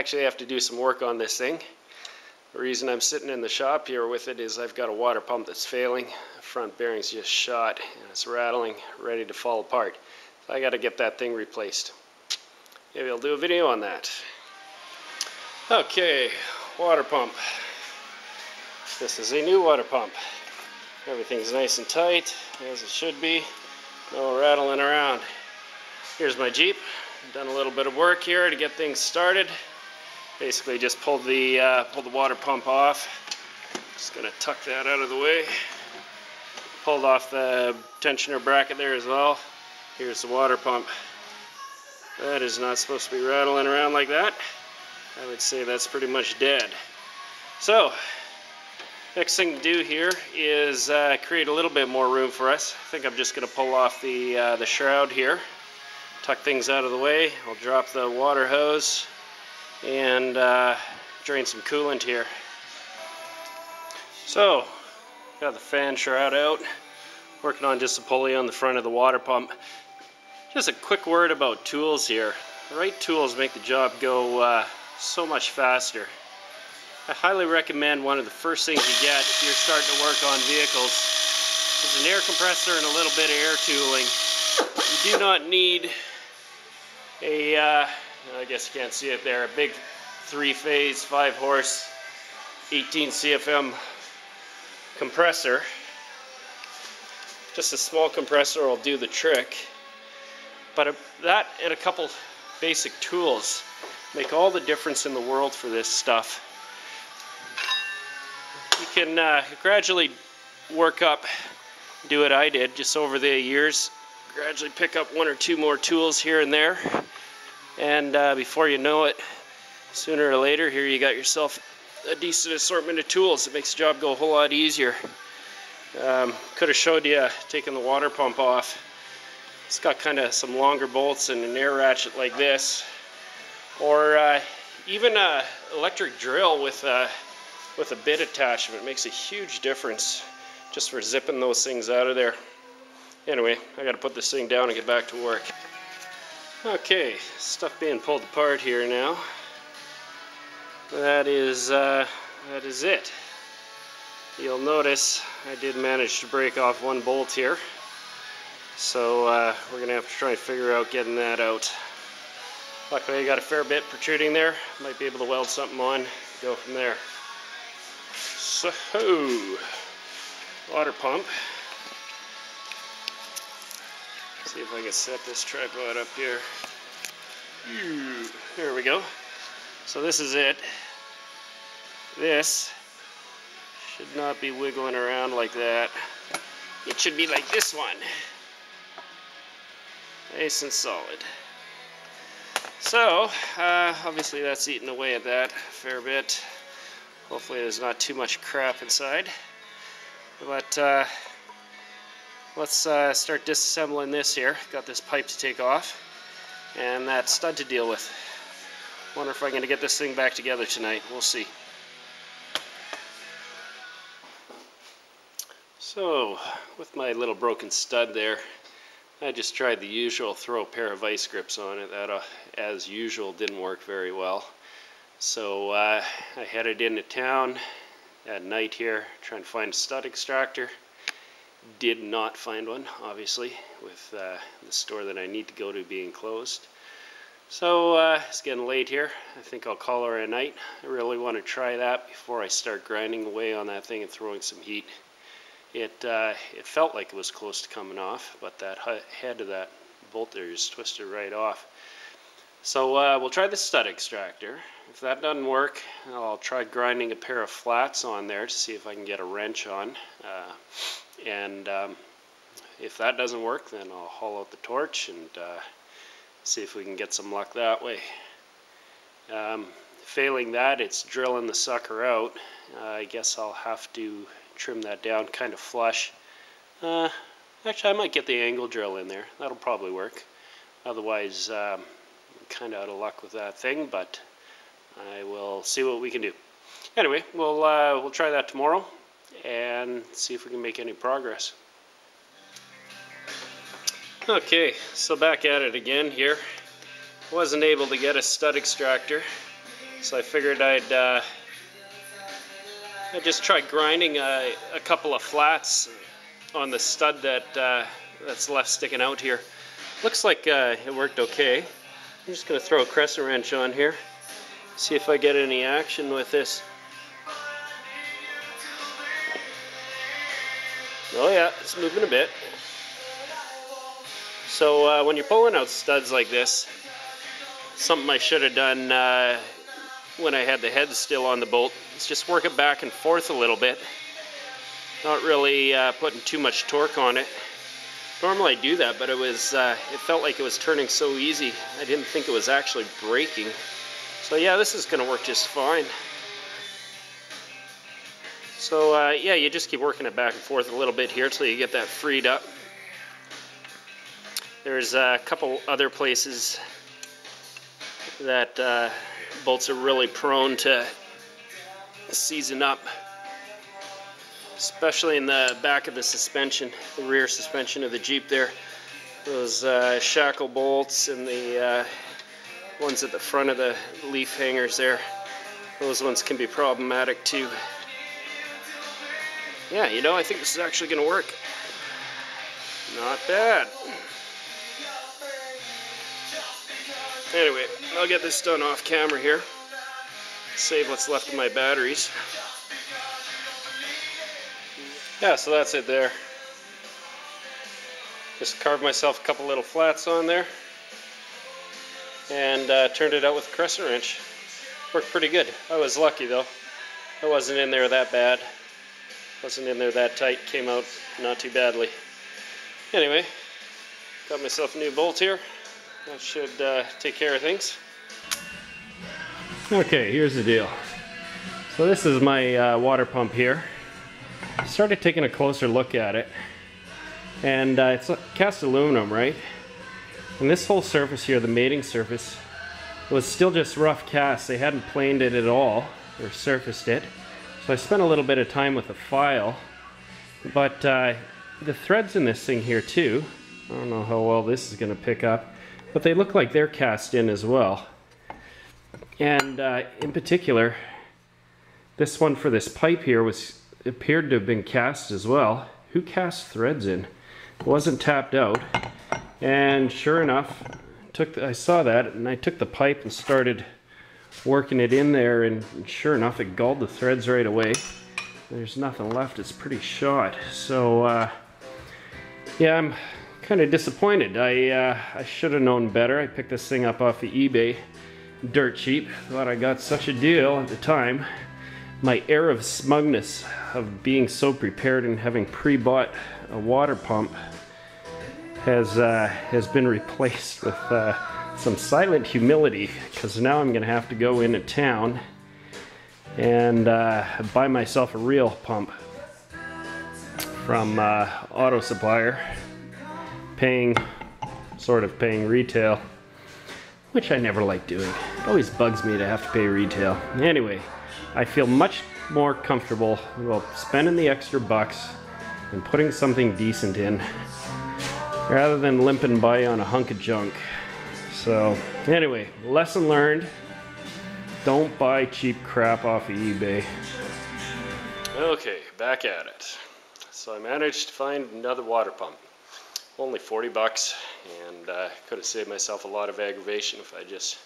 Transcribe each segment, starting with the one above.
actually have to do some work on this thing. The reason I'm sitting in the shop here with it is I've got a water pump that's failing. The front bearing's just shot and it's rattling, ready to fall apart. So I got to get that thing replaced. Maybe I'll do a video on that. Okay, water pump. This is a new water pump. Everything's nice and tight, as it should be. No rattling around. Here's my Jeep. I've done a little bit of work here to get things started. Basically just pulled the water pump off. Just gonna tuck that out of the way. Pulled off the tensioner bracket there as well. Here's the water pump. That is not supposed to be rattling around like that. I would say that's pretty much dead. So, next thing to do here is create a little bit more room for us. I think I'm just gonna pull off the shroud here. Tuck things out of the way. I'll drop the water hose and drain some coolant here. So, got the fan shroud out, working on just a pulley on the front of the water pump. Just a quick word about tools here. The right tools make the job go so much faster. I highly recommend one of the first things you get if you're starting to work on vehicles is an air compressor and a little bit of air tooling. You do not need a I guess you can't see it there, a big 3-phase, 5-horse, 18 CFM compressor. Just a small compressor will do the trick. But that and a couple basic tools make all the difference in the world for this stuff. You can gradually work up, do what I did just over the years, gradually pick up 1 or 2 more tools here and there. And before you know it, sooner or later, here you got yourself a decent assortment of tools. It makes the job go a whole lot easier. Could have showed you taking the water pump off. It's got kind of some longer bolts and an air ratchet like this. Or even an electric drill with a bit attachment. It makes a huge difference just for zipping those things out of there. Anyway, I got to put this thing down and get back to work. Okay, stuff being pulled apart here now. That is it. You'll notice I did manage to break off 1 bolt here. So we're going to have to try and figure out getting that out. Luckily I got a fair bit protruding there. Might be able to weld something on, go from there. So, water pump. See if I can set this tripod up here. There we go. So this is it. This should not be wiggling around like that. It should be like this one. Nice and solid. So, obviously that's eating away at that a fair bit. Hopefully there's not too much crap inside. But let's start disassembling this here. Got this pipe to take off and that stud to deal with. Wonder if I'm going to get this thing back together tonight. We'll see. So, with my little broken stud there, I just tried the usual, throw a pair of vice grips on it. That, as usual, didn't work very well. So I headed into town at night here, trying to find a stud extractor. Did not find one, obviously, with the store that I need to go to being closed. So it's getting late here. I think I'll call her a night. I really want to try that before I start grinding away on that thing and throwing some heat. It felt like it was close to coming off, but that head of that bolt there just twisted right off. So we'll try the stud extractor. If that doesn't work, I'll try grinding a pair of flats on there to see if I can get a wrench on. If that doesn't work, then I'll haul out the torch and see if we can get some luck that way. Failing that, it's drilling the sucker out. I guess I'll have to trim that down kind of flush. Actually, I might get the angle drill in there. That'll probably work. Otherwise, I'm kind of out of luck with that thing, but I will see what we can do. Anyway, we'll try that tomorrow and see if we can make any progress. Okay, so back at it again here. Wasn't able to get a stud extractor, So I figured I'd just try grinding a couple of flats on the stud that's left sticking out here. Looks like it worked okay. I'm just going to throw a crescent wrench on here, see if I get any action with this. Oh yeah, it's moving a bit. So when you're pulling out studs like this, something I should have done when I had the head still on the bolt is just work it back and forth a little bit. Not really putting too much torque on it. Normally I do that, but it felt like it was turning so easy. I didn't think it was actually braking. So yeah, this is going to work just fine. So yeah, you just keep working it back and forth a little bit here till you get that freed up. There's a couple other places that bolts are really prone to seizing up, especially in the back of the suspension, the rear suspension of the Jeep there. Those shackle bolts and the ones at the front of the leaf hangers there, those ones can be problematic too. Yeah, you know, I think this is actually going to work. Not bad. Anyway, I'll get this done off camera here. Save what's left of my batteries. Yeah, so that's it there. Just carved myself a couple little flats on there and turned it out with a crescent wrench. Worked pretty good. I was lucky though. I wasn't in there that bad. Wasn't in there that tight. Came out not too badly. Anyway, got myself a new bolt here. That should take care of things. Okay, here's the deal. So this is my water pump here. I started taking a closer look at it, and it's cast aluminum, right? And this whole surface here, the mating surface, was still just rough cast. They hadn't planed it at all or surfaced it. So I spent a little bit of time with a file, but the threads in this thing here too, I don't know how well this is going to pick up, but they look like they're cast in as well. And in particular, this one for this pipe here appeared to have been cast as well. Who cast threads in? It wasn't tapped out, and sure enough, I saw that and I took the pipe and started working it in there, and sure enough it galled the threads right away. There's nothing left. It's pretty shot. So yeah, I'm kind of disappointed. I should have known better. I picked this thing up off of eBay, dirt cheap. Thought I got such a deal at the time. My air of smugness of being so prepared and having pre-bought a water pump has been replaced with some silent humility, because now I'm gonna have to go into town and buy myself a real pump from auto supplier, sort of paying retail, which I never like doing. It always bugs me to have to pay retail. Anyway, I feel much more comfortable about spending the extra bucks and putting something decent in, rather than limping by on a hunk of junk. So anyway, lesson learned. Don't buy cheap crap off of eBay. Okay, back at it. So I managed to find another water pump. Only 40 bucks, and could have saved myself a lot of aggravation if I just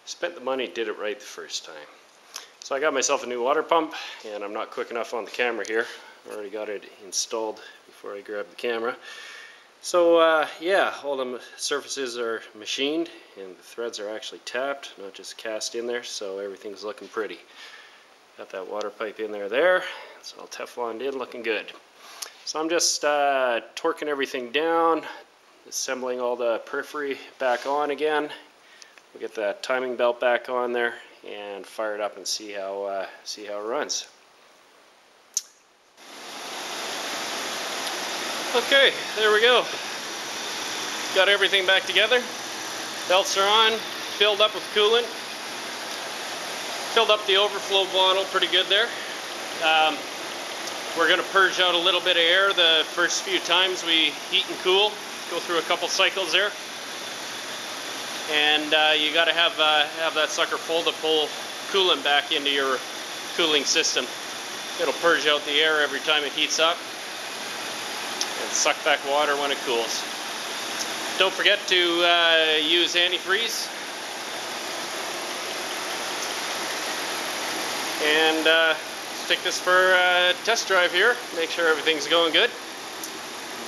spent the money, did it right the first time. So I got myself a new water pump, and I'm not quick enough on the camera here. I already got it installed before I grabbed the camera. So yeah, all the surfaces are machined and the threads are actually tapped, not just cast in there, so everything's looking pretty. Got that water pipe in there. It's all Tefloned in, looking good. So I'm just torquing everything down, assembling all the periphery back on again. We'll get that timing belt back on there and fire it up and see how it runs. Okay, there we go. Got everything back together. Belts are on, filled up with coolant. Filled up the overflow bottle pretty good there. We're going to purge out a little bit of air the first few times we heat and cool. Go through a couple cycles there. And you got to have that sucker full to coolant back into your cooling system. It'll purge out the air every time it heats up and suck back water when it cools. Don't forget to use antifreeze. And let's take this for a test drive here, make sure everything's going good.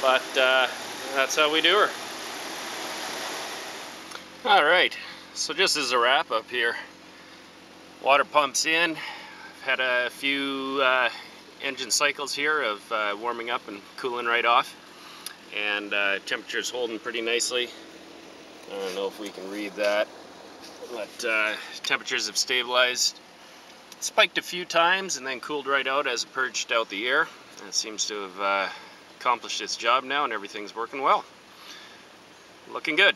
But that's how we do her. Alright, so just as a wrap up here, water pump's in. I've had a few engine cycles here of warming up and cooling right off. And temperature's holding pretty nicely. I don't know if we can read that, but temperatures have stabilized. Spiked a few times and then cooled right out as it purged out the air. And it seems to have accomplished its job now and everything's working well. Looking good.